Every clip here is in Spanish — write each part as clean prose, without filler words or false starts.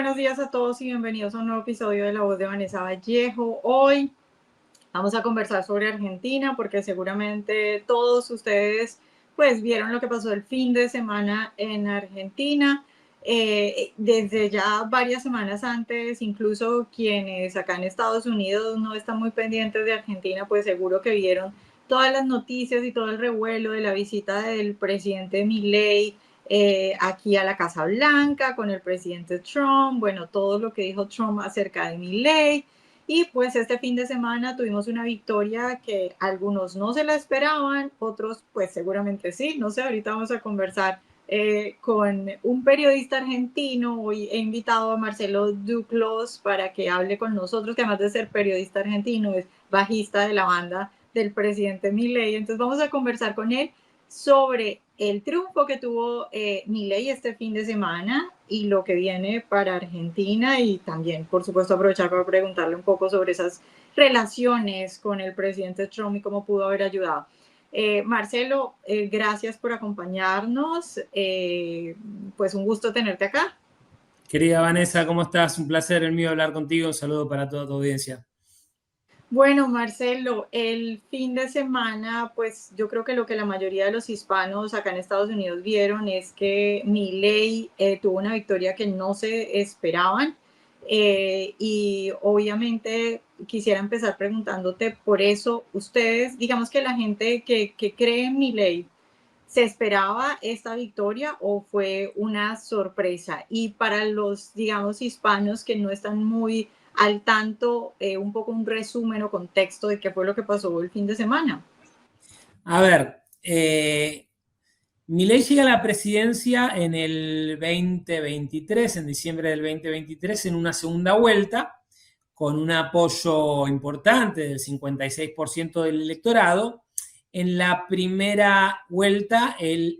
buenos días a todos y bienvenidos a un nuevo episodio de La Voz de Vanessa Vallejo. Hoy vamos a conversar sobre Argentina porque seguramente todos ustedes pues vieron lo que pasó el fin de semana en Argentina. Desde ya varias semanas antes, incluso quienes acá en Estados Unidos no están muy pendientes de Argentina, pues seguro que vieron todas las noticias y todo el revuelo de la visita del presidente Milei aquí a la Casa Blanca con el presidente Trump, bueno, todo lo que dijo Trump acerca de Milei. Y pues este fin de semana tuvimos una victoria que algunos no se la esperaban, otros pues seguramente sí, no sé, ahorita vamos a conversar con un periodista argentino. Hoy he invitado a Marcelo Duclos para que hable con nosotros, que además de ser periodista argentino es bajista de la banda del presidente Milei. Entonces vamos a conversar con él sobre el triunfo que tuvo Milei este fin de semana y lo que viene para Argentina, y también, por supuesto, aprovechar para preguntarle un poco sobre esas relaciones con el presidente Trump y cómo pudo haber ayudado. Marcelo, gracias por acompañarnos. Pues un gusto tenerte acá. Querida Vanessa, ¿cómo estás? Un placer el mío hablar contigo. Un saludo para toda tu audiencia. Bueno, Marcelo, el fin de semana, pues yo creo que lo que la mayoría de los hispanos acá en Estados Unidos vieron es que Milei tuvo una victoria que no se esperaban. Y obviamente quisiera empezar preguntándote por eso. Ustedes, digamos que la gente que cree en Milei, ¿se esperaba esta victoria o fue una sorpresa? Y para los, digamos, hispanos que no están muy al tanto, un poco un resumen o contexto de qué fue lo que pasó el fin de semana. A ver, Milei llega a la presidencia en el 2023, en diciembre del 2023, en una segunda vuelta, con un apoyo importante del 56% del electorado. En la primera vuelta, él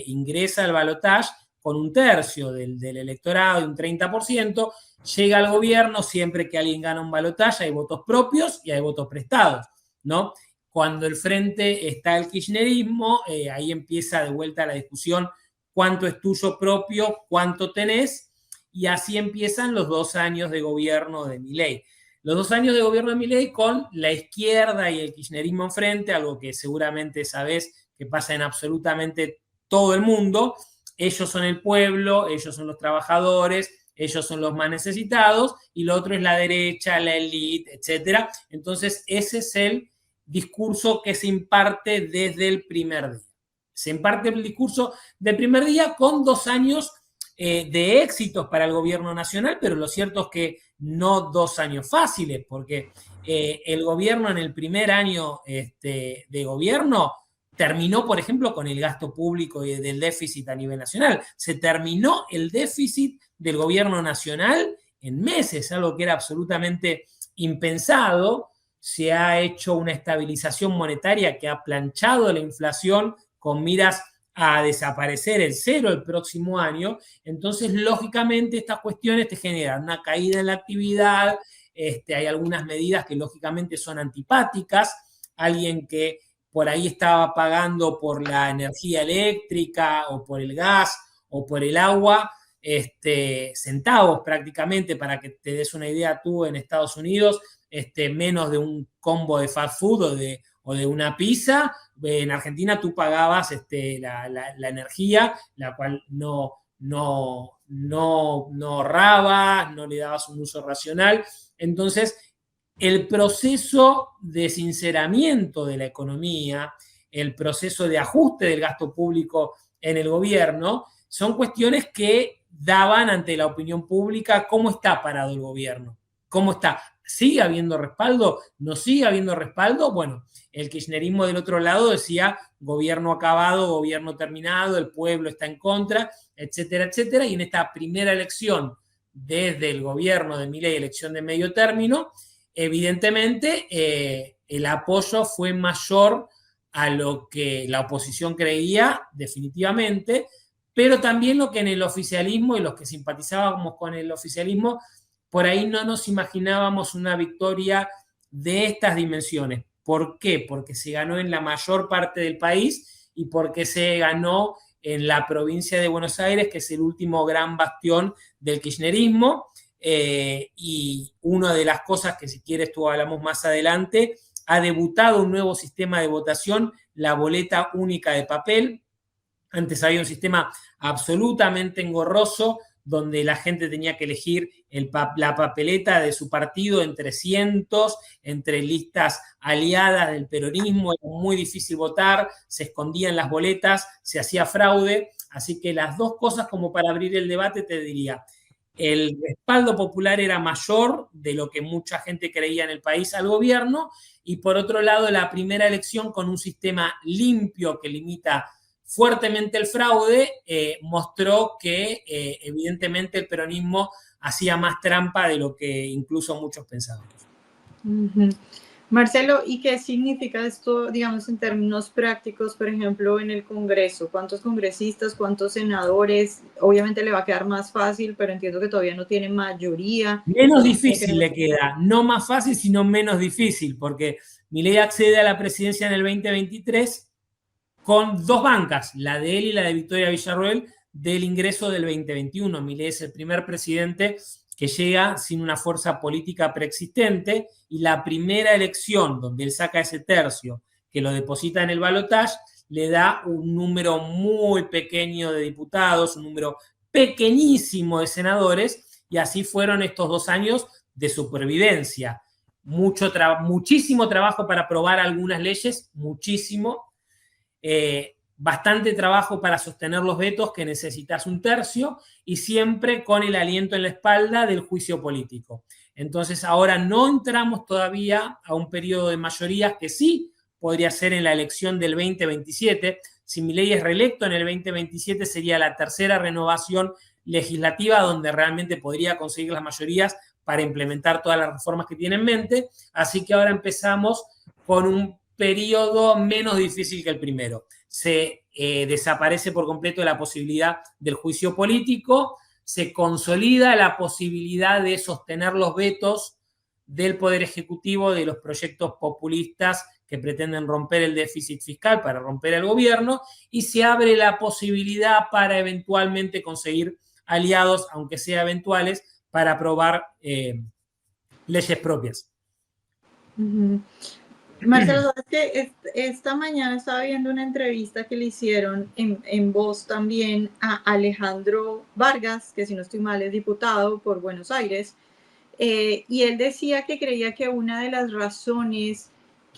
ingresa al balotaje con un tercio del electorado, un 30%, llega al gobierno. Siempre que alguien gana un balotaje hay votos propios y hay votos prestados, ¿no? Cuando el frente está el kirchnerismo, ahí empieza de vuelta la discusión: cuánto es tuyo propio, cuánto tenés, y así empiezan los 2 años de gobierno de Milei. Los 2 años de gobierno de Milei con la izquierda y el kirchnerismo enfrente, algo que seguramente sabés que pasa en absolutamente todo el mundo. Ellos son el pueblo, ellos son los trabajadores, ellos son los más necesitados, y lo otro es la derecha, la élite, etc. Entonces ese es el discurso que se imparte desde el primer día. Se imparte el discurso del primer día con 2 años de éxitos para el gobierno nacional, pero lo cierto es que no 2 años fáciles, porque el gobierno en el primer año de gobierno terminó, por ejemplo, con el gasto público y del déficit a nivel nacional. Se terminó el déficit del gobierno nacional en meses, algo que era absolutamente impensado. Se ha hecho una estabilización monetaria que ha planchado la inflación con miras a desaparecer el cero el próximo año. Entonces, lógicamente, estas cuestiones te generan una caída en la actividad. Hay algunas medidas que lógicamente son antipáticas. Alguien que por ahí estaba pagando por la energía eléctrica o por el gas o por el agua, centavos prácticamente, para que te des una idea tú, en Estados Unidos, menos de un combo de fast food o de una pizza. En Argentina tú pagabas la energía, la cual no ahorrabas, no le dabas un uso racional. Entonces, el proceso de sinceramiento de la economía, el proceso de ajuste del gasto público en el gobierno, son cuestiones que daban ante la opinión pública cómo está parado el gobierno, cómo está. ¿Sigue habiendo respaldo? ¿No sigue habiendo respaldo? Bueno, el kirchnerismo del otro lado decía: gobierno acabado, gobierno terminado, el pueblo está en contra, etcétera, etcétera. Y en esta primera elección, desde el gobierno de Milei, elección de medio término, evidentemente el apoyo fue mayor a lo que la oposición creía, definitivamente, pero también lo que en el oficialismo, y los que simpatizábamos con el oficialismo, por ahí no nos imaginábamos una victoria de estas dimensiones. ¿Por qué? Porque se ganó en la mayor parte del país y porque se ganó en la provincia de Buenos Aires, que es el último gran bastión del kirchnerismo. Y una de las cosas que, si quieres, tú hablamos más adelante, ha debutado un nuevo sistema de votación, la boleta única de papel. Antes había un sistema absolutamente engorroso donde la gente tenía que elegir la papeleta de su partido entre cientos, entre listas aliadas del peronismo, era muy difícil votar, se escondían las boletas, se hacía fraude. Así que las dos cosas, como para abrir el debate, te diría: el respaldo popular era mayor de lo que mucha gente creía en el país al gobierno, y por otro lado, la primera elección con un sistema limpio que limita fuertemente el fraude, mostró que evidentemente el peronismo hacía más trampa de lo que incluso muchos pensaban. Uh-huh. Marcelo, ¿y qué significa esto, digamos, en términos prácticos, por ejemplo, en el Congreso? ¿Cuántos congresistas, cuántos senadores? Obviamente le va a quedar más fácil, pero entiendo que todavía no tiene mayoría. Menos difícil le queda, no más fácil, sino menos difícil, porque Milei accede a la presidencia en el 2023 con dos bancas, la de él y la de Victoria Villarroel, del ingreso del 2021. Milei es el primer presidente que llega sin una fuerza política preexistente, y la primera elección donde él saca ese tercio que lo deposita en el balotaje le da un número muy pequeño de diputados, un número pequeñísimo de senadores, y así fueron estos 2 años de supervivencia. Muchísimo trabajo para aprobar algunas leyes, muchísimo. Bastante trabajo para sostener los vetos, que necesitas un tercio, y siempre con el aliento en la espalda del juicio político. Entonces ahora no entramos todavía a un periodo de mayorías, que sí podría ser en la elección del 2027. Si Milei es reelecto en el 2027, sería la tercera renovación legislativa donde realmente podría conseguir las mayorías para implementar todas las reformas que tiene en mente. Así que ahora empezamos con un periodo menos difícil que el primero. Se desaparece por completo la posibilidad del juicio político, se consolida la posibilidad de sostener los vetos del Poder Ejecutivo de los proyectos populistas que pretenden romper el déficit fiscal para romper el gobierno, y se abre la posibilidad para eventualmente conseguir aliados, aunque sea eventuales, para aprobar leyes propias. Uh-huh. Marcelo, ¿sabes qué? Esta mañana estaba viendo una entrevista que le hicieron en Voz también a Alejandro Vargas, que si no estoy mal es diputado por Buenos Aires, y él decía que creía que una de las razones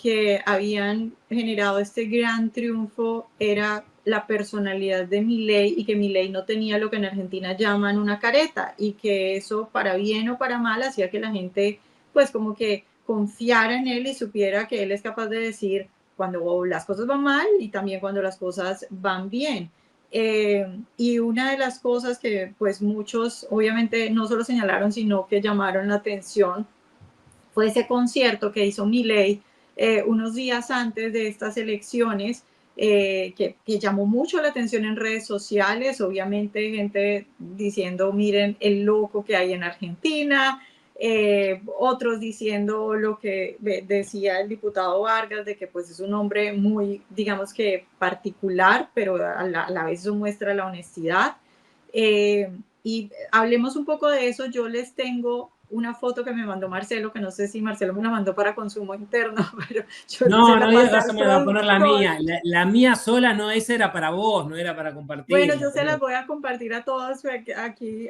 que habían generado este gran triunfo era la personalidad de Milei, y que Milei no tenía lo que en Argentina llaman una careta, y que eso, para bien o para mal, hacía que la gente pues como que confiara en él y supiera que él es capaz de decir cuando las cosas van mal y también cuando las cosas van bien. Y una de las cosas que pues muchos obviamente no solo señalaron, sino que llamaron la atención, fue ese concierto que hizo Milei unos días antes de estas elecciones, que llamó mucho la atención en redes sociales. Obviamente gente diciendo, miren el loco que hay en Argentina, otros diciendo lo que decía el diputado Vargas, de que pues es un hombre muy, digamos que particular, pero a la vez eso muestra la honestidad. Y hablemos un poco de eso. Yo les tengo una foto que me mandó Marcelo, que no sé si Marcelo me la mandó para consumo interno, pero yo no, la me va a poner la mía. La mía sola, no, esa era para vos, no era para compartir. Bueno, yo se las voy a compartir a todos.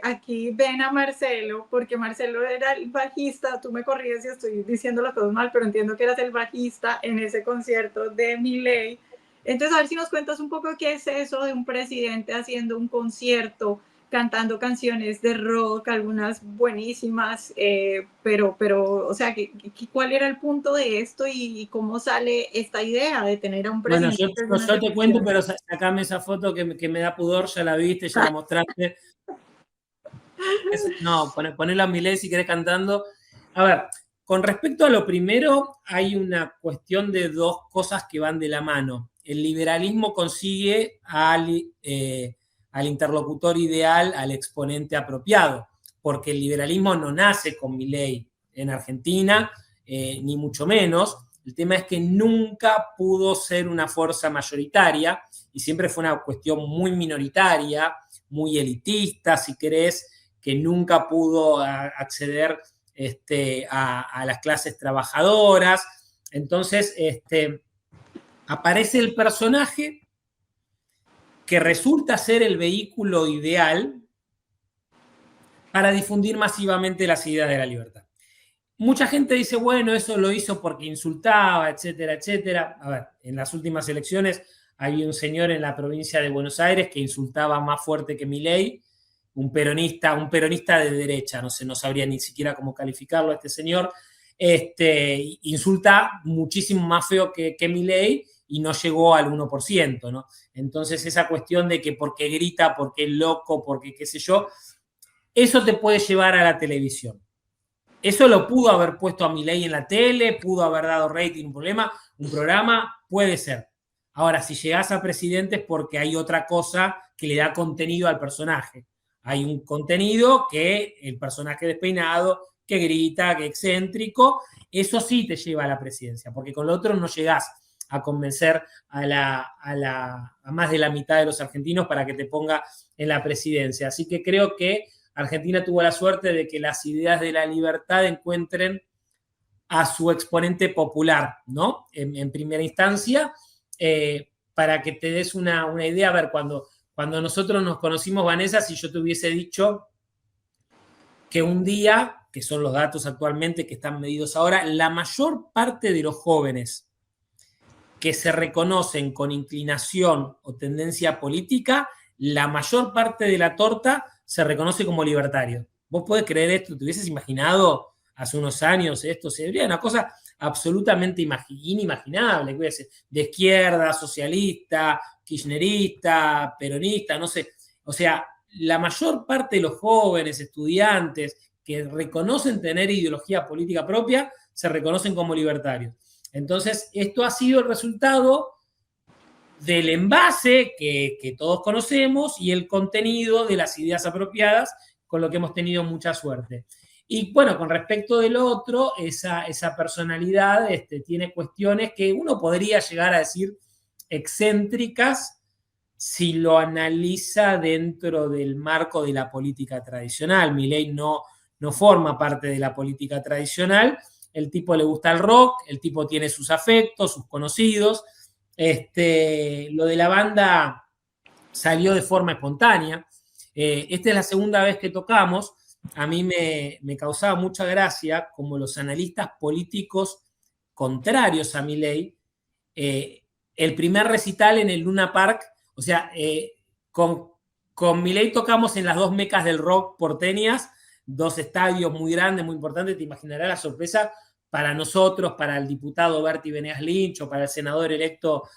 Aquí ven a Marcelo, porque Marcelo era el bajista. Tú me corrías si estoy diciendo las cosas mal, pero entiendo que eras el bajista en ese concierto de Milei. Entonces, a ver si nos cuentas un poco qué es eso de un presidente haciendo un concierto, cantando canciones de rock, algunas buenísimas, pero, o sea, ¿cuál era el punto de esto y cómo sale esta idea de tener a un presidente? Bueno, yo te cuento, pero sacame esa foto que me da pudor, ya la viste, ya la mostraste. No, ponela a Milei si querés cantando. A ver, con respecto a lo primero, hay una cuestión de dos cosas que van de la mano. El liberalismo consigue al interlocutor ideal, al exponente apropiado, porque el liberalismo no nace con Milei en Argentina, ni mucho menos. El tema es que nunca pudo ser una fuerza mayoritaria y siempre fue una cuestión muy minoritaria, muy elitista, si querés, que nunca pudo acceder a las clases trabajadoras. Entonces, aparece el personaje que resulta ser el vehículo ideal para difundir masivamente las ideas de la libertad. Mucha gente dice, bueno, eso lo hizo porque insultaba, etcétera, etcétera. A ver, en las últimas elecciones había un señor en la provincia de Buenos Aires que insultaba más fuerte que Milei, un peronista de derecha, no sé, no sabría ni siquiera cómo calificarlo a este señor, insulta muchísimo más feo que Milei y no llegó al 1%, ¿no? Entonces esa cuestión de que porque grita, porque es loco, porque qué sé yo, eso te puede llevar a la televisión. Eso lo pudo haber puesto a Milei en la tele, pudo haber dado rating, un programa, puede ser. Ahora, si llegás a presidente es porque hay otra cosa que le da contenido al personaje. Hay un contenido que el personaje despeinado, que grita, que excéntrico, eso sí te lleva a la presidencia, porque con lo otro no llegás a convencer a más de la mitad de los argentinos para que te ponga en la presidencia. Así que creo que Argentina tuvo la suerte de que las ideas de la libertad encuentren a su exponente popular, ¿no? En primera instancia, para que te des una idea, a ver, cuando nosotros nos conocimos, Vanessa, si yo te hubiese dicho que un día, que son los datos actualmente que están medidos ahora, la mayor parte de los jóvenes que se reconocen con inclinación o tendencia política, la mayor parte de la torta se reconoce como libertario. ¿Vos podés creer esto? ¿Te hubieses imaginado hace unos años esto? Sería una cosa absolutamente inimaginable, de izquierda, socialista, kirchnerista, peronista, no sé. O sea, la mayor parte de los jóvenes, estudiantes, que reconocen tener ideología política propia, se reconocen como libertarios. Entonces, esto ha sido el resultado del envase que todos conocemos y el contenido de las ideas apropiadas, con lo que hemos tenido mucha suerte. Y bueno, con respecto del otro, esa personalidad tiene cuestiones que uno podría llegar a decir excéntricas si lo analiza dentro del marco de la política tradicional. Milei no forma parte de la política tradicional. El tipo le gusta el rock, el tipo tiene sus afectos, sus conocidos. Lo de la banda salió de forma espontánea. Esta es la segunda vez que tocamos. A mí me causaba mucha gracia como los analistas políticos contrarios a Milei, el primer recital en el Luna Park, o sea, con Milei tocamos en las dos mecas del rock porteñas, dos estadios muy grandes, muy importantes, te imaginarás la sorpresa para nosotros, para el diputado Berti Venegas Lynch o para el senador electo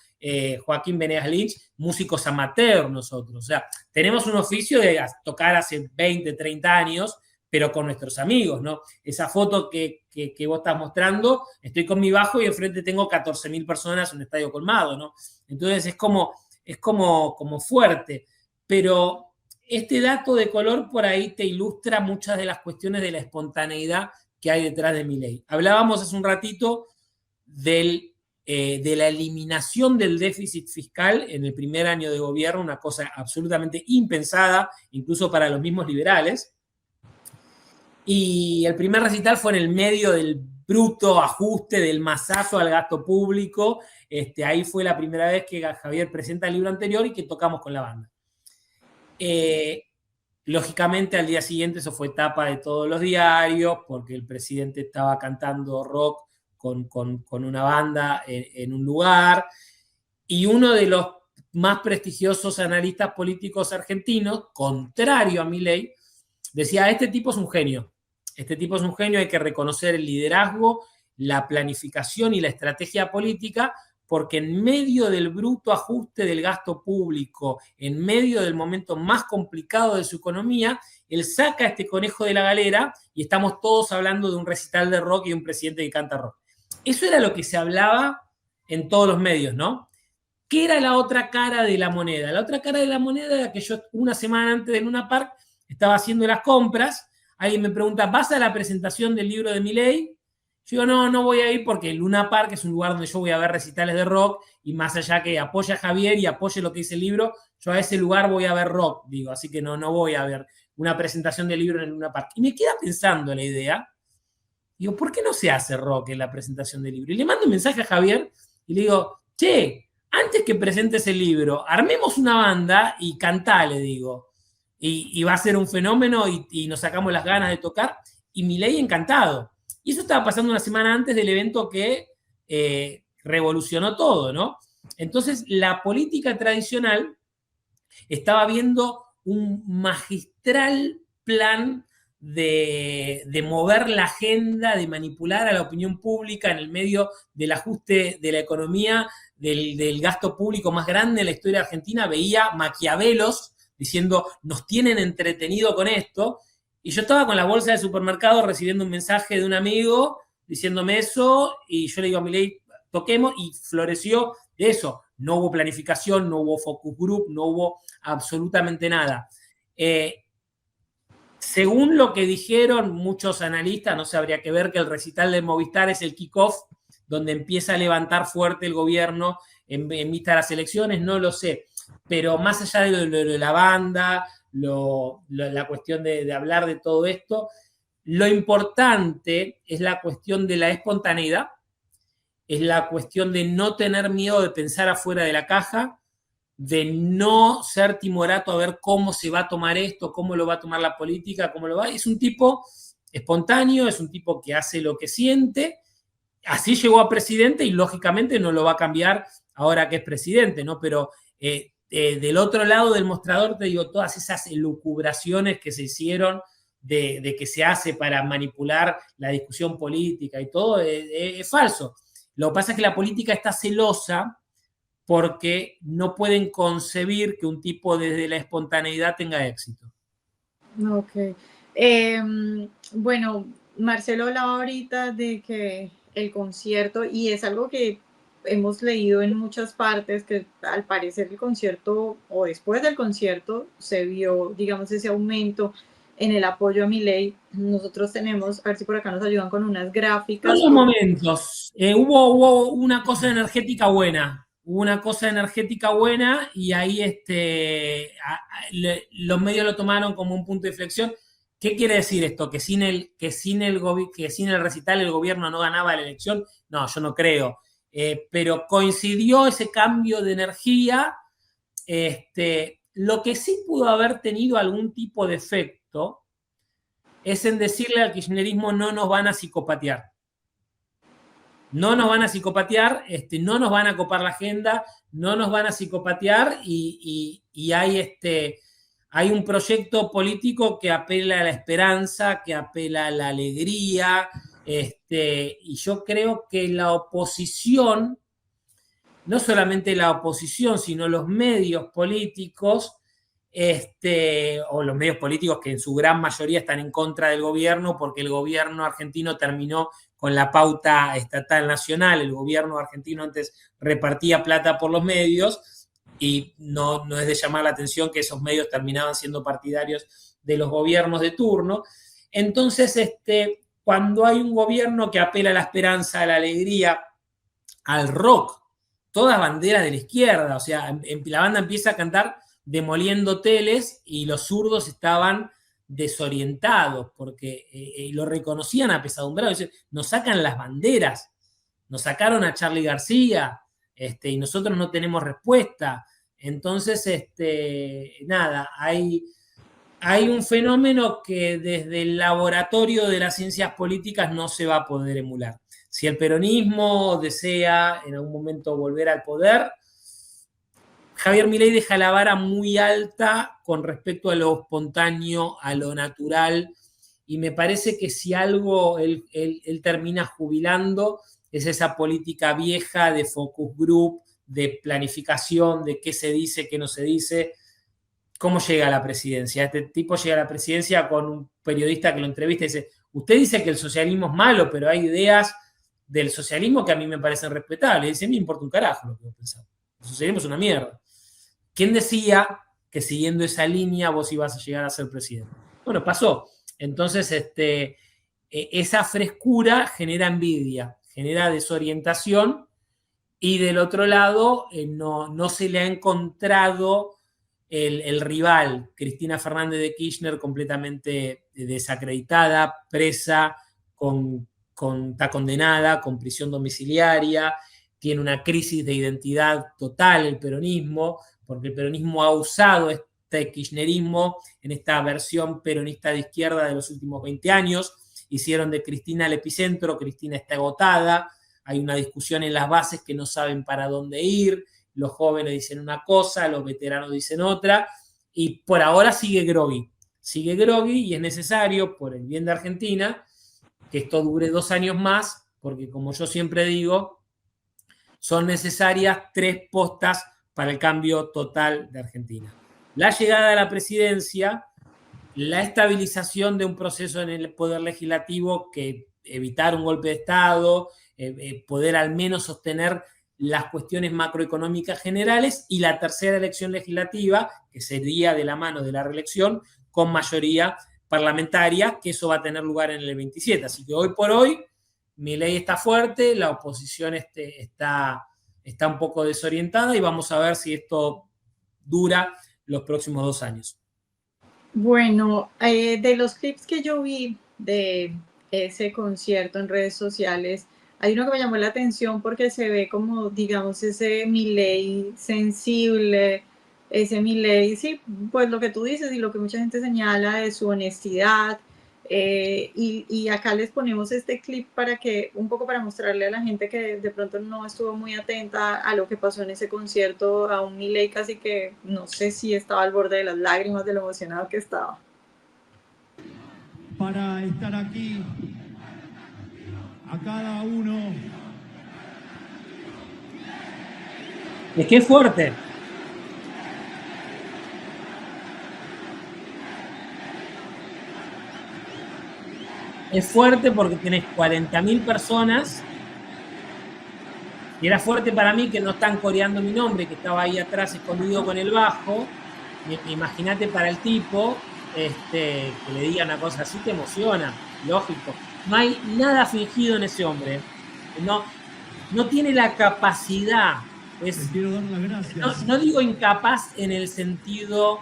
Joaquín Venegas Lynch, músicos amateur nosotros. O sea, tenemos un oficio de tocar hace 20, 30 años, pero con nuestros amigos, ¿no? Esa foto que vos estás mostrando, estoy con mi bajo y enfrente tengo 14.000 personas, un estadio colmado, ¿no? Entonces es como fuerte, pero este dato de color por ahí te ilustra muchas de las cuestiones de la espontaneidad que hay detrás de Milei. Hablábamos hace un ratito de la eliminación del déficit fiscal en el primer año de gobierno, una cosa absolutamente impensada, incluso para los mismos liberales. Y el primer recital fue en el medio del bruto ajuste, del masazo al gasto público. Ahí fue la primera vez que Javier presenta el libro anterior y que tocamos con la banda. Lógicamente al día siguiente eso fue tapa de todos los diarios porque el presidente estaba cantando rock con una banda en un lugar, y uno de los más prestigiosos analistas políticos argentinos, contrario a Milei, decía, este tipo es un genio, hay que reconocer el liderazgo, la planificación y la estrategia política, porque en medio del bruto ajuste del gasto público, en medio del momento más complicado de su economía, él saca a este conejo de la galera y estamos todos hablando de un recital de rock y un presidente que canta rock. Eso era lo que se hablaba en todos los medios, ¿no? ¿Qué era la otra cara de la moneda? La otra cara de la moneda era que yo una semana antes de Luna Park estaba haciendo las compras, alguien me pregunta, ¿vas a la presentación del libro de Milei? Yo digo, no, no voy a ir porque el Luna Park es un lugar donde yo voy a ver recitales de rock y más allá que apoye a Javier y apoye lo que dice el libro, yo a ese lugar voy a ver rock, digo, así que no, no voy a ver una presentación de libro en el Luna Park. Y me queda pensando la idea, digo, ¿por qué no se hace rock en la presentación del libro? Y le mando un mensaje a Javier y le digo, che, antes que presentes el libro, armemos una banda y cantá, le digo. Y va a ser un fenómeno y nos sacamos las ganas de tocar. Y Milei encantado. Y eso estaba pasando una semana antes del evento que revolucionó todo, ¿no? Entonces, la política tradicional estaba viendo un magistral plan de mover la agenda, de manipular a la opinión pública en el medio del ajuste de la economía, del gasto público más grande en la historia argentina. Veía maquiavelos diciendo, nos tienen entretenido con esto. Y yo estaba con la bolsa del supermercado recibiendo un mensaje de un amigo diciéndome eso, y yo le digo a Milei, toquemos, y floreció de eso. No hubo planificación, no hubo focus group, no hubo absolutamente nada. Según lo que dijeron muchos analistas, no se habría que ver que el recital de Movistar es el kickoff, donde empieza a levantar fuerte el gobierno en vista de las elecciones, no lo sé. Pero más allá de la banda, la cuestión de hablar de todo esto, lo importante es la cuestión de la espontaneidad, es la cuestión de no tener miedo de pensar afuera de la caja, de no ser timorato a ver cómo se va a tomar esto, cómo lo va a tomar la política, cómo lo va. Es un tipo espontáneo, es un tipo que hace lo que siente. Así llegó a presidente y lógicamente no lo va a cambiar ahora que es presidente, ¿no? Pero del otro lado del mostrador te digo, todas esas elucubraciones que se hicieron de que se hace para manipular la discusión política y todo, es falso. Lo que pasa es que la política está celosa porque no pueden concebir que un tipo desde la espontaneidad tenga éxito. Ok. Bueno, Marcelo hablaba ahorita de que el concierto, y es algo que hemos leído en muchas partes, que al parecer el concierto o después del concierto se vio, digamos, ese aumento en el apoyo a Milei. Nosotros tenemos, a ver si por acá nos ayudan con unas gráficas. Todos los momentos. Hubo una cosa energética buena. Hubo una cosa energética buena y ahí los medios lo tomaron como un punto de inflexión. ¿Qué quiere decir esto? ¿Que sin el recital el gobierno no ganaba la elección? No, yo no creo. Pero coincidió ese cambio de energía. Lo que sí pudo haber tenido algún tipo de efecto es en decirle al kirchnerismo no nos van a psicopatear. No nos van a psicopatear, no nos van a copar la agenda, no nos van a psicopatear y hay un proyecto político que apela a la esperanza, que apela a la alegría, y yo creo que la oposición, no solamente la oposición, sino los medios políticos, o los medios políticos que en su gran mayoría están en contra del gobierno porque el gobierno argentino terminó con la pauta estatal nacional. El gobierno argentino antes repartía plata por los medios y no es de llamar la atención que esos medios terminaban siendo partidarios de los gobiernos de turno. Entonces, cuando hay un gobierno que apela a la esperanza, a la alegría, al rock, todas banderas de la izquierda, o sea, la banda empieza a cantar demoliendo hoteles y los zurdos estaban desorientados porque lo reconocían apesadumbrados. Nos sacan las banderas, nos sacaron a Charly García y nosotros no tenemos respuesta. Entonces, nada, hay un fenómeno que desde el laboratorio de las ciencias políticas no se va a poder emular. Si el peronismo desea en algún momento volver al poder, Javier Milei deja la vara muy alta con respecto a lo espontáneo, a lo natural, y me parece que si algo él termina jubilando es esa política vieja de focus group, de planificación, de qué se dice, qué no se dice. ¿Cómo llega a la presidencia? Este tipo llega a la presidencia con un periodista que lo entrevista y dice, usted dice que el socialismo es malo, pero hay ideas del socialismo que a mí me parecen respetables. Y dice, me importa un carajo lo que vos pensás. El socialismo es una mierda. ¿Quién decía que siguiendo esa línea vos ibas a llegar a ser presidente? Bueno, pasó. Entonces, esa frescura genera envidia, genera desorientación, y del otro lado no se le ha encontrado el rival. Cristina Fernández de Kirchner completamente desacreditada, presa, está condenada, con prisión domiciliaria, tiene una crisis de identidad total el peronismo, porque el peronismo ha usado este kirchnerismo en esta versión peronista de izquierda de los últimos 20 años. Hicieron de Cristina el epicentro, Cristina está agotada, hay una discusión en las bases que no saben para dónde ir, los jóvenes dicen una cosa, los veteranos dicen otra, y por ahora sigue groggy y es necesario, por el bien de Argentina, que esto dure 2 años más, porque como yo siempre digo, son necesarias 3 postas para el cambio total de Argentina. La llegada a la presidencia, la estabilización de un proceso en el poder legislativo, que evitar un golpe de Estado, poder al menos sostener las cuestiones macroeconómicas generales, y la tercera elección legislativa, que sería de la mano de la reelección, con mayoría parlamentaria, que eso va a tener lugar en el 27. Así que hoy por hoy, Milei está fuerte, la oposición está un poco desorientada, y vamos a ver si esto dura los próximos 2 años. Bueno, de los clips que yo vi de ese concierto en redes sociales, hay uno que me llamó la atención porque se ve como, digamos, ese Milei sensible, ese Milei, sí, pues lo que tú dices y lo que mucha gente señala de su honestidad. Y acá les ponemos este clip para que, un poco para mostrarle a la gente que de pronto no estuvo muy atenta a lo que pasó en ese concierto, a un Milei casi que, no sé si estaba al borde de las lágrimas de lo emocionado que estaba. Para estar aquí, a cada uno. Es que es fuerte. Es fuerte porque tenés 40.000 personas, y era fuerte para mí que no están coreando mi nombre, que estaba ahí atrás escondido con el bajo. Imagínate para el tipo que le diga una cosa así, te emociona, lógico. No hay nada fingido en ese hombre. No tiene la capacidad. Quiero dar las gracias. No digo incapaz en el sentido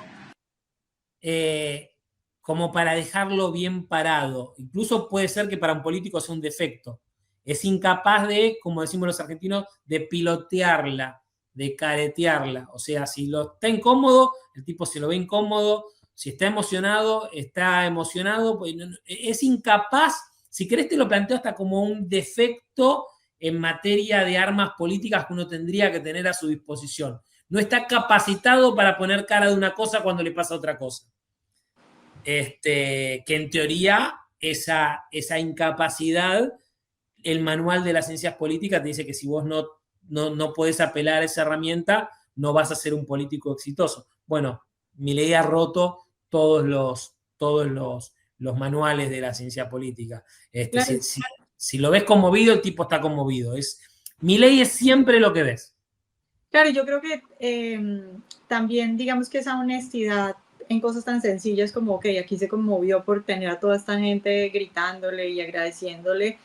como para dejarlo bien parado. Incluso puede ser que para un político sea un defecto. Es incapaz de, como decimos los argentinos, de pilotearla, de caretearla. O sea, si lo está incómodo, el tipo se lo ve incómodo. Si está emocionado, pues es incapaz. Si querés te lo planteo hasta como un defecto en materia de armas políticas que uno tendría que tener a su disposición. No está capacitado para poner cara de una cosa cuando le pasa otra cosa. Que en teoría esa incapacidad, el manual de las ciencias políticas te dice que si vos no podés apelar a esa herramienta, no vas a ser un político exitoso. Bueno, Milei ha roto todos los manuales de la ciencia política. Claro. Si lo ves conmovido, el tipo está conmovido. Milei es siempre lo que ves. Claro, yo creo que también, digamos que esa honestidad en cosas tan sencillas como, ok, aquí se conmovió por tener a toda esta gente gritándole y agradeciéndole.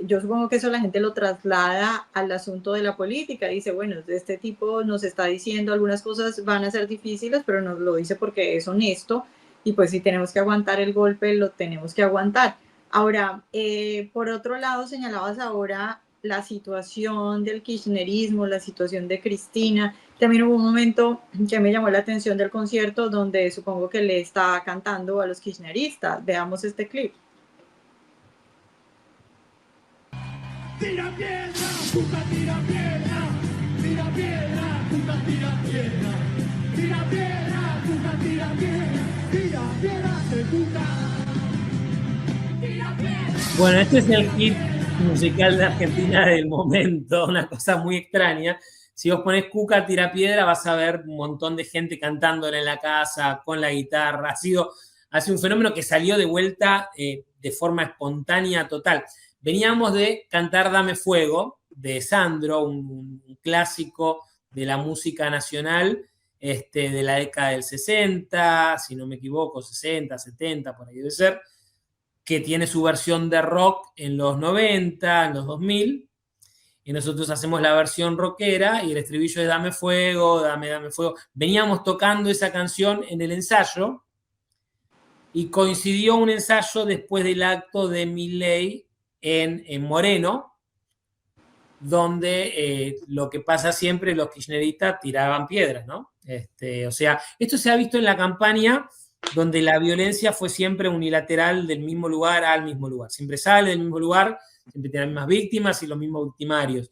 Yo supongo que eso la gente lo traslada al asunto de la política. Dice, bueno, este tipo nos está diciendo algunas cosas van a ser difíciles, pero nos lo dice porque es honesto, y pues si tenemos que aguantar el golpe, lo tenemos que aguantar. Ahora, por otro lado, señalabas ahora la situación del kirchnerismo, la situación de Cristina. También hubo un momento que me llamó la atención del concierto donde supongo que le está cantando a los kirchneristas. Veamos este clip. Tira piedra, Cuca tira piedra, tira piedra, Cuca tira piedra, tira piedra, Cuca tira piedra, tira piedra de Cuca. Tira piedra. Bueno, este es el hit musical de Argentina del momento, una cosa muy extraña. Si vos ponés Cuca tira piedra, vas a ver un montón de gente cantándole en la casa, con la guitarra. Ha sido un fenómeno que salió de vuelta de forma espontánea total. Veníamos de cantar Dame Fuego, de Sandro, un clásico de la música nacional de la década del 60, si no me equivoco, 60, 70, por ahí debe ser. que tiene su versión de rock en los 90, en los 2000, y nosotros hacemos la versión rockera y el estribillo es Dame fuego, dame, dame fuego. Veníamos tocando esa canción en el ensayo y coincidió un ensayo después del acto de Milei en Moreno, donde lo que pasa siempre, los kirchneristas tiraban piedras, ¿no? O sea, esto se ha visto en la campaña donde la violencia fue siempre unilateral del mismo lugar al mismo lugar. Siempre sale del mismo lugar, siempre tiene las mismas víctimas y los mismos victimarios.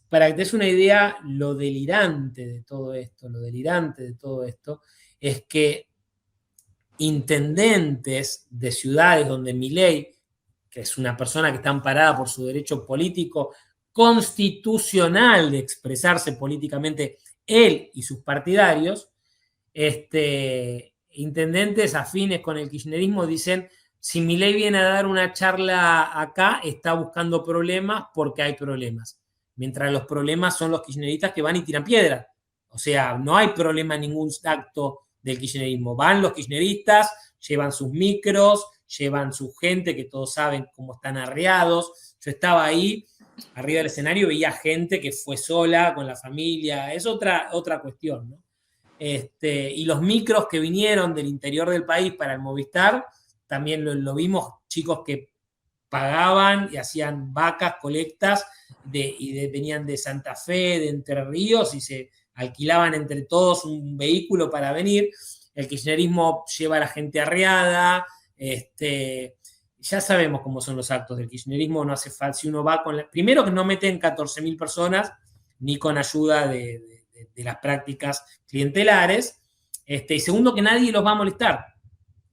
Para que te des una idea, lo delirante de todo esto es que intendentes de ciudades donde Milei, que es una persona que está amparada por su derecho político constitucional de expresarse políticamente él y sus partidarios, intendentes afines con el kirchnerismo dicen, si Milei viene a dar una charla acá, está buscando problemas porque hay problemas. Mientras los problemas son los kirchneristas que van y tiran piedra. O sea, no hay problema en ningún acto del kirchnerismo. Van los kirchneristas, llevan sus micros, llevan su gente, que todos saben cómo están arreados. Yo estaba ahí, arriba del escenario, veía gente que fue sola, con la familia. Es otra cuestión, ¿no? Y los micros que vinieron del interior del país para el Movistar, también lo vimos, chicos que pagaban y hacían vacas, colectas, venían de Santa Fe, de Entre Ríos, y se alquilaban entre todos un vehículo para venir. El kirchnerismo lleva a la gente arreada, ya sabemos cómo son los actos del kirchnerismo, no hace falta, si uno va primero que no meten 14.000 personas, ni con ayuda de las prácticas clientelares, y segundo que nadie los va a molestar,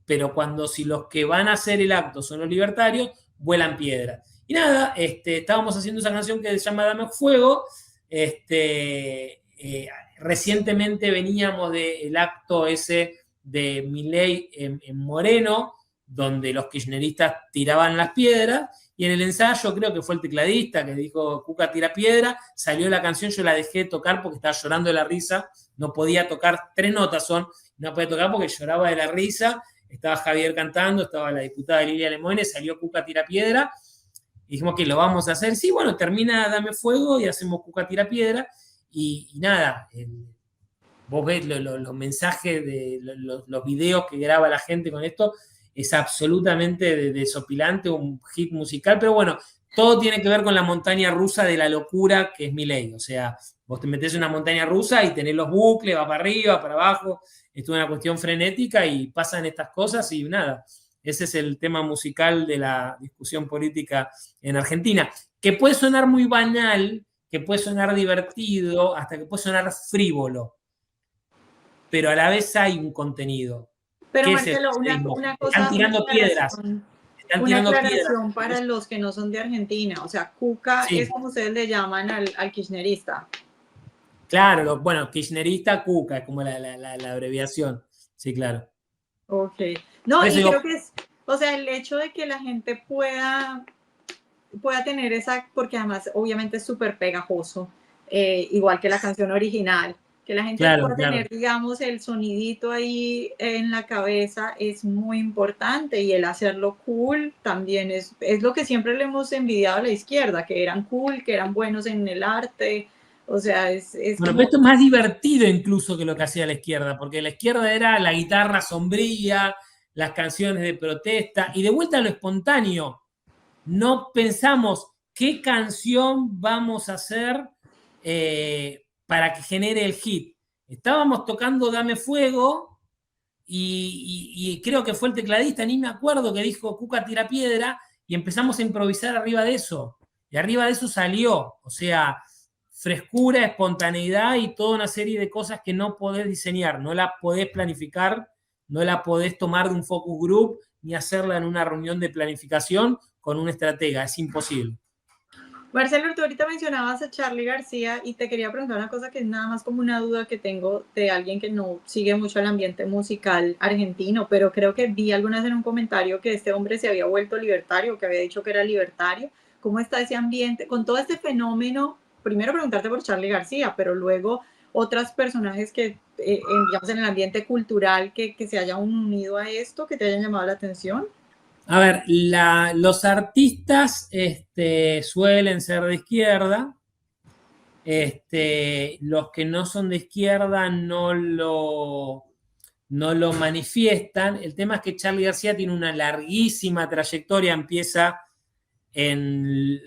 pero si los que van a hacer el acto son los libertarios, vuelan piedra. Y nada, estábamos haciendo esa canción que se llama Dame Fuego, recientemente veníamos del acto ese de Milei en Moreno, donde los kirchneristas tiraban las piedras, y en el ensayo creo que fue el tecladista que dijo Cuca tira piedra, salió la canción, yo la dejé de tocar porque estaba llorando de la risa, no podía tocar, 3 notas no podía tocar porque lloraba de la risa, estaba Javier cantando, estaba la diputada Lilia Lemoine, salió Cuca tira piedra, y dijimos que lo vamos a hacer, sí, bueno, termina Dame Fuego y hacemos Cuca tira piedra, y nada, vos ves los mensajes de los videos que graba la gente con esto, es absolutamente desopilante, un hit musical, pero bueno, todo tiene que ver con la montaña rusa de la locura que es Milei. O sea, vos te metés en una montaña rusa y tenés los bucles, va para arriba, para abajo, esto es una cuestión frenética y pasan estas cosas y nada, ese es el tema musical de la discusión política en Argentina, que puede sonar muy banal, que puede sonar divertido, hasta que puede sonar frívolo, pero a la vez hay un contenido. Pero Marcelo, una cosa, están tirando piedras. Una aclaración para los que no son de Argentina. O sea, Cuca sí. Es como ustedes le llaman al kirchnerista. Claro, bueno, kirchnerista Cuca, es como la abreviación. Sí, claro. Ok. No, y creo que es, o sea, el hecho de que la gente pueda tener esa, porque además obviamente es súper pegajoso, igual que la canción original. Que la gente pueda tener, digamos, el sonidito ahí en la cabeza es muy importante, y el hacerlo cool también es lo que siempre le hemos envidiado a la izquierda, que eran cool, que eran buenos en el arte, o sea, es bueno, como... pero esto es más divertido incluso que lo que hacía la izquierda, porque la izquierda era la guitarra sombría, las canciones de protesta, y de vuelta a lo espontáneo, no pensamos qué canción vamos a hacer para que genere el hit. Estábamos tocando Dame Fuego y creo que fue el tecladista, ni me acuerdo, que dijo Cuca tira piedra, y empezamos a improvisar arriba de eso. Y arriba de eso salió, o sea, frescura, espontaneidad y toda una serie de cosas que no podés diseñar, no la podés planificar, no la podés tomar de un focus group, ni hacerla en una reunión de planificación con un estratega, es imposible. Marcelo, tú ahorita mencionabas a Charly García y te quería preguntar una cosa que es nada más como una duda que tengo de alguien que no sigue mucho el ambiente musical argentino, pero creo que vi alguna vez en un comentario que este hombre se había vuelto libertario, que había dicho que era libertario. ¿Cómo está ese ambiente con todo este fenómeno? Primero preguntarte por Charly García, pero luego otros personajes que, digamos, en el ambiente cultural que se hayan unido a esto, que te hayan llamado la atención? A ver, los artistas suelen ser de izquierda. Los que no son de izquierda no lo manifiestan. El tema es que Charly García tiene una larguísima trayectoria, empieza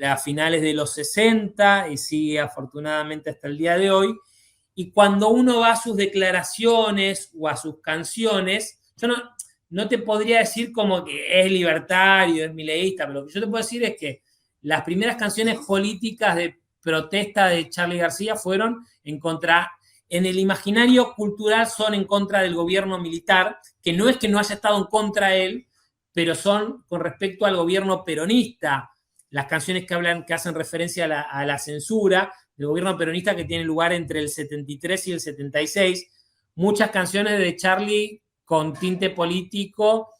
a finales de los 60 y sigue afortunadamente hasta el día de hoy. Y cuando uno va a sus declaraciones o a sus canciones, yo no te podría decir como que es libertario, es mileísta, pero lo que yo te puedo decir es que las primeras canciones políticas de protesta de Charly García fueron en el imaginario cultural son en contra del gobierno militar, que no es que no haya estado en contra de él, pero son con respecto al gobierno peronista. Las canciones que hacen referencia a la censura del gobierno peronista que tiene lugar entre el 73 y el 76. Muchas canciones de Charly con tinte político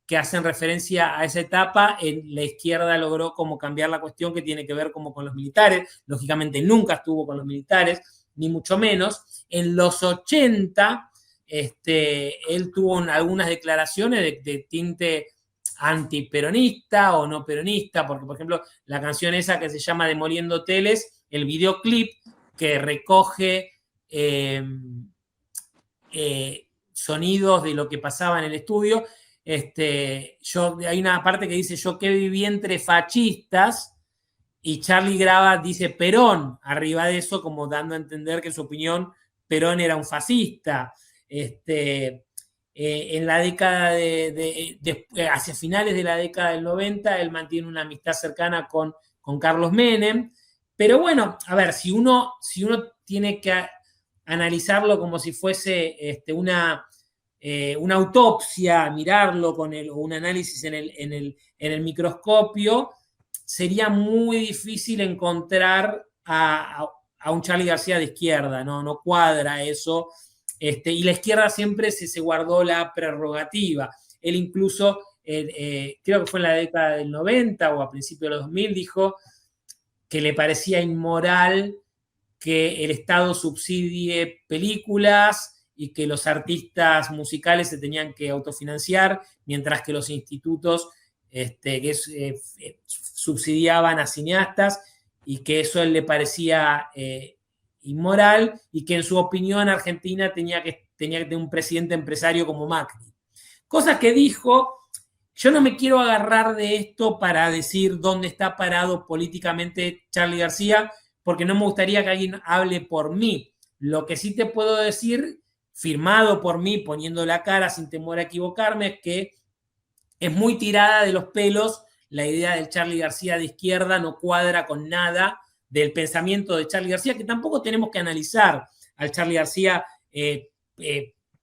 que hacen referencia a esa etapa. La izquierda logró como cambiar la cuestión que tiene que ver como con los militares. Lógicamente nunca estuvo con los militares, ni mucho menos. En los 80, él tuvo algunas declaraciones de tinte antiperonista o no peronista, porque, por ejemplo, la canción esa que se llama Demoliendo Hoteles, el videoclip que recoge sonidos de lo que pasaba en el estudio, hay una parte que dice yo que viví entre fascistas y Charly dice Perón arriba de eso, como dando a entender que en su opinión Perón era un fascista. En la década hacia finales de la década del 90, él mantiene una amistad cercana con Carlos Menem. Pero bueno, a ver, si uno tiene que analizarlo como si fuese una autopsia, mirarlo o un análisis en el microscopio, sería muy difícil encontrar a un Charly García de izquierda, no cuadra eso. Y la izquierda siempre se guardó la prerrogativa. Él incluso, creo que fue en la década del 90 o a principios de los 2000, dijo que le parecía inmoral que el Estado subsidie películas y que los artistas musicales se tenían que autofinanciar, mientras que los institutos subsidiaban a cineastas, y que eso a él le parecía inmoral, y que en su opinión Argentina tenía que tener un presidente empresario como Macri. Cosas que dijo. Yo no me quiero agarrar de esto para decir dónde está parado políticamente Charly García, porque no me gustaría que alguien hable por mí. Lo que sí te puedo decir, firmado por mí, poniendo la cara sin temor a equivocarme, es que es muy tirada de los pelos la idea del Charly García de izquierda, no cuadra con nada del pensamiento de Charly García, que tampoco tenemos que analizar al Charly García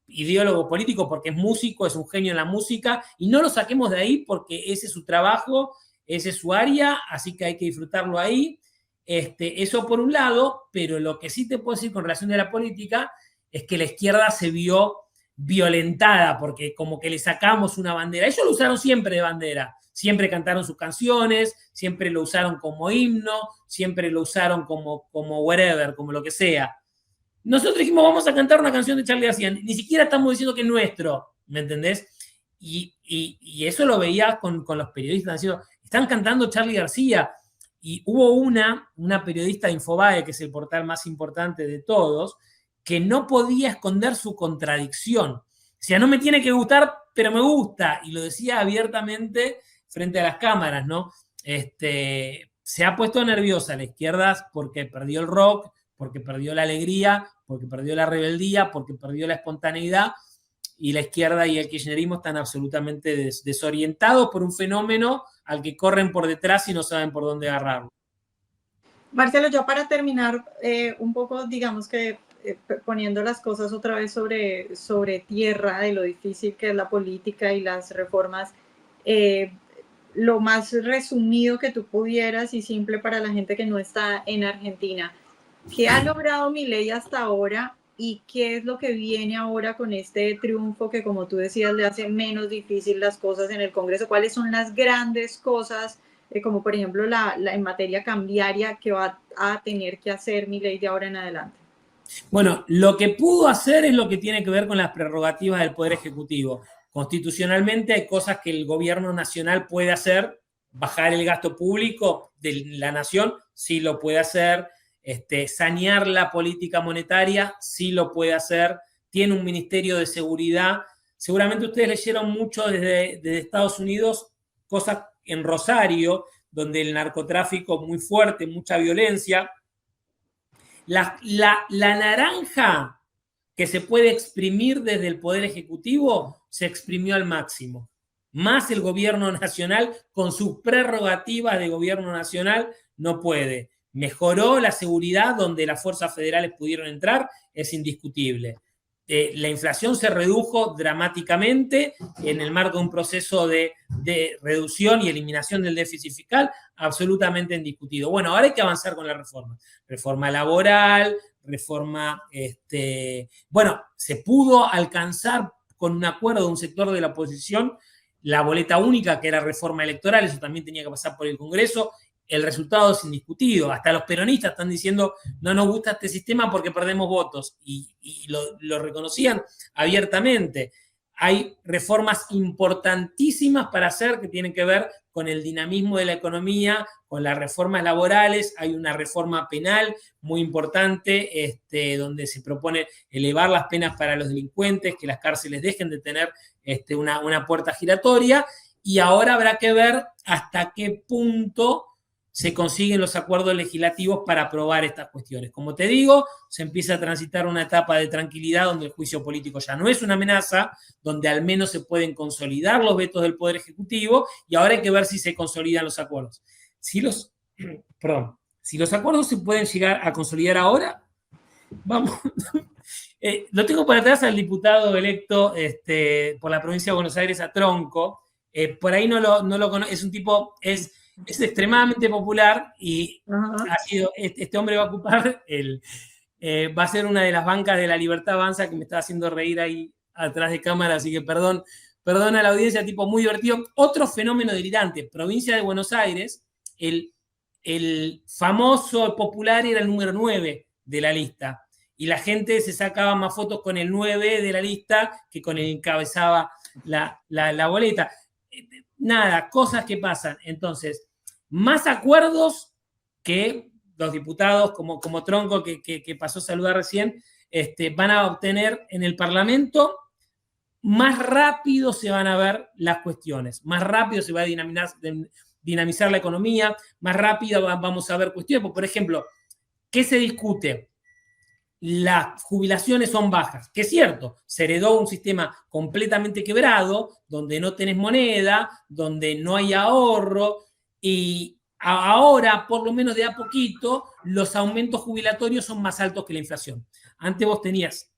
ideólogo político, porque es músico, es un genio en la música, y no lo saquemos de ahí porque ese es su trabajo, ese es su área, así que hay que disfrutarlo ahí. Eso por un lado, pero lo que sí te puedo decir con relación a la política es que la izquierda se vio violentada, porque como que le sacamos una bandera. Ellos lo usaron siempre de bandera, siempre cantaron sus canciones, siempre lo usaron como himno, siempre lo usaron como whatever, como lo que sea. Nosotros dijimos, vamos a cantar una canción de Charly García, ni siquiera estamos diciendo que es nuestro, ¿me entendés? Y eso lo veía con los periodistas, diciendo, están cantando Charly García. Y hubo una periodista de Infobae, que es el portal más importante de todos, que no podía esconder su contradicción. O sea, no me tiene que gustar, pero me gusta. Y lo decía abiertamente frente a las cámaras, ¿no? Se ha puesto nerviosa la izquierda porque perdió el rock, porque perdió la alegría, porque perdió la rebeldía, porque perdió la espontaneidad, y la izquierda y el kirchnerismo están absolutamente desorientados por un fenómeno al que corren por detrás y no saben por dónde agarrarlo. Marcelo, ya para terminar, un poco, digamos que poniendo las cosas otra vez sobre tierra, de lo difícil que es la política y las reformas, lo más resumido que tú pudieras y simple para la gente que no está en Argentina, ¿qué ha logrado Milei hasta ahora y qué es lo que viene ahora con este triunfo que, como tú decías, le hace menos difícil las cosas en el Congreso? ¿Cuáles son las grandes cosas, como por ejemplo en materia cambiaria, que va a tener que hacer Milei de ahora en adelante? Bueno, lo que pudo hacer es lo que tiene que ver con las prerrogativas del Poder Ejecutivo. Constitucionalmente hay cosas que el gobierno nacional puede hacer, bajar el gasto público de la nación, sí lo puede hacer, sanear la política monetaria, sí lo puede hacer, tiene un ministerio de seguridad. Seguramente ustedes leyeron mucho desde Estados Unidos cosas en Rosario, donde el narcotráfico muy fuerte, mucha violencia. La naranja que se puede exprimir desde el Poder Ejecutivo se exprimió al máximo. Más el gobierno nacional, con sus prerrogativas de gobierno nacional, no puede. Mejoró la seguridad donde las fuerzas federales pudieron entrar, es indiscutible. La inflación se redujo dramáticamente en el marco de un proceso de reducción y eliminación del déficit fiscal, absolutamente indiscutido. Bueno, ahora hay que avanzar con la reforma. Reforma laboral, reforma, bueno, se pudo alcanzar con un acuerdo de un sector de la oposición la boleta única, que era reforma electoral, eso también tenía que pasar por el Congreso. El resultado es indiscutido. Hasta los peronistas están diciendo no nos gusta este sistema porque perdemos votos y lo reconocían abiertamente. Hay reformas importantísimas para hacer que tienen que ver con el dinamismo de la economía, con las reformas laborales. Hay una reforma penal muy importante donde se propone elevar las penas para los delincuentes, que las cárceles dejen de tener una puerta giratoria, y ahora habrá que ver hasta qué punto se consiguen los acuerdos legislativos para aprobar estas cuestiones. Como te digo, se empieza a transitar una etapa de tranquilidad donde el juicio político ya no es una amenaza, donde al menos se pueden consolidar los vetos del Poder Ejecutivo, y ahora hay que ver si se consolidan los acuerdos. Si los acuerdos se pueden llegar a consolidar ahora, vamos. Lo tengo por atrás al diputado electo por la provincia de Buenos Aires, a Tronco. Por ahí no lo conozco, es un tipo, es extremadamente popular y ha sido, este hombre va a ocupar va a ser una de las bancas de La Libertad Avanza, que me está haciendo reír ahí atrás de cámara, así que perdón a la audiencia, tipo muy divertido. Otro fenómeno delirante, provincia de Buenos Aires, el famoso popular era el número 9 de la lista, y la gente se sacaba más fotos con el 9 de la lista que con el que encabezaba la boleta. Nada, cosas que pasan. Entonces, más acuerdos que los diputados como Tronco, que pasó a saludar recién, van a obtener en el Parlamento. Más rápido se van a ver las cuestiones, más rápido se va a dinamizar la economía, más rápido vamos a ver cuestiones. Por ejemplo, ¿qué se discute? Las jubilaciones son bajas, que es cierto, se heredó un sistema completamente quebrado, donde no tenés moneda, donde no hay ahorro, y ahora, por lo menos de a poquito, los aumentos jubilatorios son más altos que la inflación. Antes vos tenías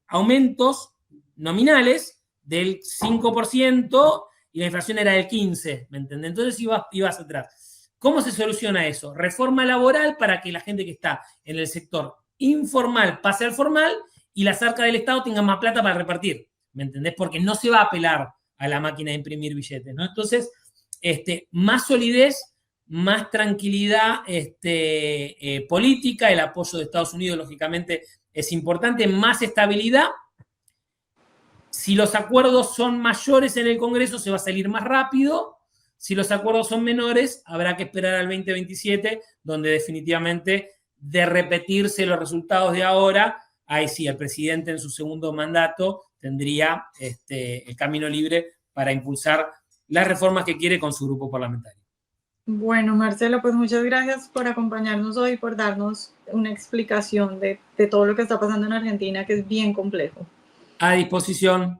aumentos nominales del 5% y la inflación era del 15%, ¿me entendés? Entonces ibas atrás. ¿Cómo se soluciona eso? Reforma laboral para que la gente que está en el sector informal pase al formal y las arcas del Estado tengan más plata para repartir, ¿me entendés? Porque no se va a apelar a la máquina de imprimir billetes, ¿no? Entonces, más solidez, más tranquilidad política, el apoyo de Estados Unidos, lógicamente, es importante, más estabilidad. Si los acuerdos son mayores en el Congreso, se va a salir más rápido. Si los acuerdos son menores, habrá que esperar al 2027, donde definitivamente, de repetirse los resultados de ahora, ahí sí, el presidente en su segundo mandato tendría el camino libre para impulsar las reformas que quiere con su grupo parlamentario. Bueno, Marcelo, pues muchas gracias por acompañarnos hoy, por darnos una explicación de todo lo que está pasando en Argentina, que es bien complejo. A disposición.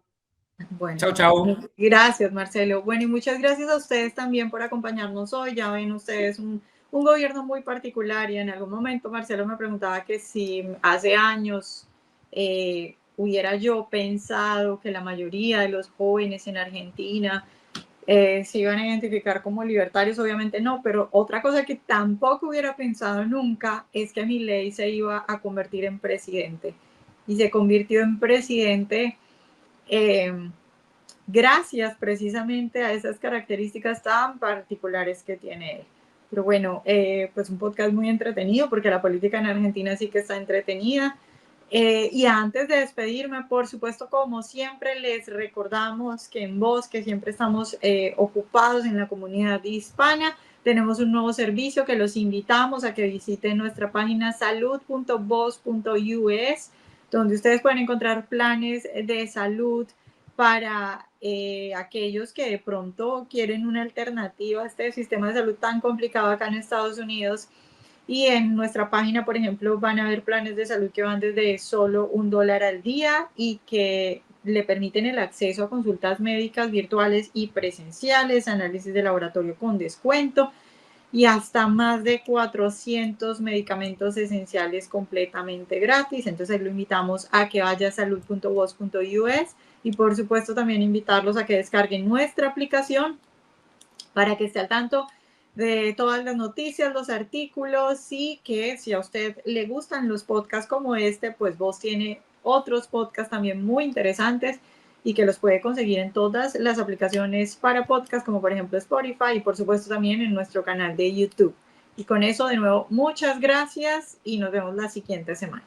Bueno, chau. Gracias, Marcelo. Bueno, y muchas gracias a ustedes también por acompañarnos hoy. Ya ven ustedes un gobierno muy particular, y en algún momento Marcelo me preguntaba que si hace años hubiera yo pensado que la mayoría de los jóvenes en Argentina se iban a identificar como libertarios. Obviamente no, pero otra cosa que tampoco hubiera pensado nunca es que Milei se iba a convertir en presidente, y se convirtió en presidente gracias precisamente a esas características tan particulares que tiene él. Pero bueno, pues un podcast muy entretenido porque la política en Argentina sí que está entretenida. Y antes de despedirme, por supuesto, como siempre, les recordamos que en Voz, que siempre estamos ocupados en la comunidad hispana, tenemos un nuevo servicio que los invitamos a que visiten nuestra página salud.voz.us, donde ustedes pueden encontrar planes de salud para aquellos que de pronto quieren una alternativa a este sistema de salud tan complicado acá en Estados Unidos. Y en nuestra página, por ejemplo, van a ver planes de salud que van desde solo $1 al día y que le permiten el acceso a consultas médicas virtuales y presenciales, análisis de laboratorio con descuento y hasta más de 400 medicamentos esenciales completamente gratis. Entonces lo invitamos a que vaya a salud.voz.us y por supuesto también invitarlos a que descarguen nuestra aplicación para que esté al tanto de todas las noticias, los artículos y que si a usted le gustan los podcasts como este, pues Voz tiene otros podcasts también muy interesantes y que los puede conseguir en todas las aplicaciones para podcast, como por ejemplo Spotify y por supuesto también en nuestro canal de YouTube. Y con eso, de nuevo, muchas gracias y nos vemos la siguiente semana.